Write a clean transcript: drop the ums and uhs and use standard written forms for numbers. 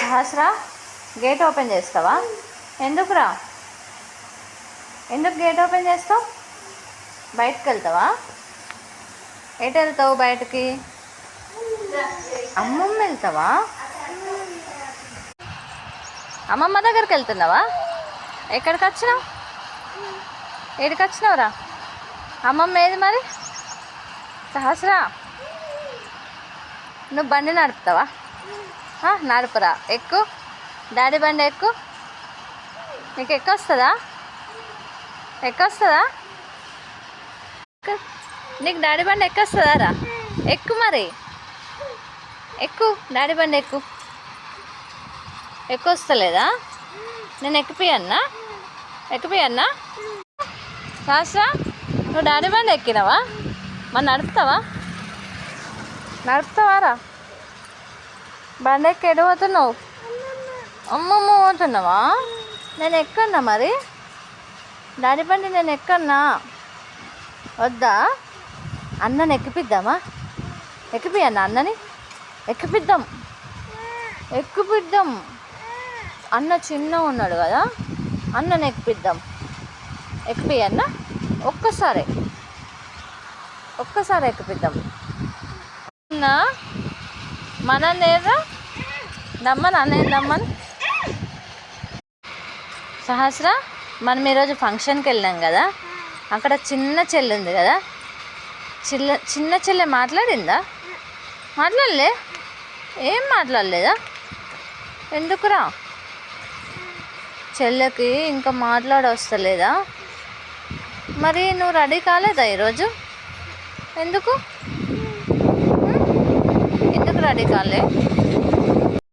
Sahasra, gate open చేస్తావా? ఎందుకురా? ఎందుకు గేట్ ఓపెన్ చేస్తావు? బయటకు వెళ్తావా? ఎటు వెళ్తావు బయటకి? అమ్మమ్మ వెళ్తావా? అమ్మమ్మ దగ్గరికి వెళ్తున్నావా? ఎక్కడికి వచ్చినావు? ఏడికి వచ్చినావురా? అమ్మమ్మ ఏది మరి? సహస్రా, నువ్వు బండి నడుపుతావా? నడుపురా, ఎక్కు. డాడీ బండి ఎక్కు. నీకు ఎక్కొస్తుందా? ఎక్కొస్తుందా? నీకు డాడీ బండి ఎక్కొస్తుందా రా? ఎక్కు మరి, ఎక్కు. డాడీ బండి ఎక్కు. ఎక్కొస్తలేదా? నేను ఎక్కిపోయన్నా? ఎక్కిపోయన్నా? సహస్రా, నువ్వు డాడీ బండి ఎక్కినావా? మరి నడుపుతావా? నడుపుతావా రా? బండి ఎక్కి ఎటు పోతున్నావు? అమ్మమ్మ పోతున్నావా? నేను ఎక్కన్నా మరి? డాడీ బండి నేను ఎక్కన్నా? వద్దా? అన్నని ఎక్కిపిద్దామా? ఎక్కిపియన్నా అన్నని? ఎక్కిపిద్దాం, ఎక్కిపిద్దాం. అన్న చిన్న ఉన్నాడు కదా, అన్నని ఎక్కిపిద్దాం. ఎక్కిపియన్నా? ఒక్కసారి ఎక్కిపిద్దాం. అన్నా మన నేరా దమ్మని, అన్నయ్య దమ్మని. సహస్ర, మనం ఈరోజు ఫంక్షన్కి వెళ్ళాం కదా, అక్కడ చిన్న చెల్లి ఉంది కదా, చిన్న చెల్లె మాట్లాడిందా? మాట్లాడలే? ఏం మాట్లాడలేదా? ఎందుకురా? చెల్లెకి ఇంకా మాట్లాడొస్తలేదా? మరి నువ్వు రెడీ కాలేదా ఈరోజు? ఎందుకు రెడీ కాలే?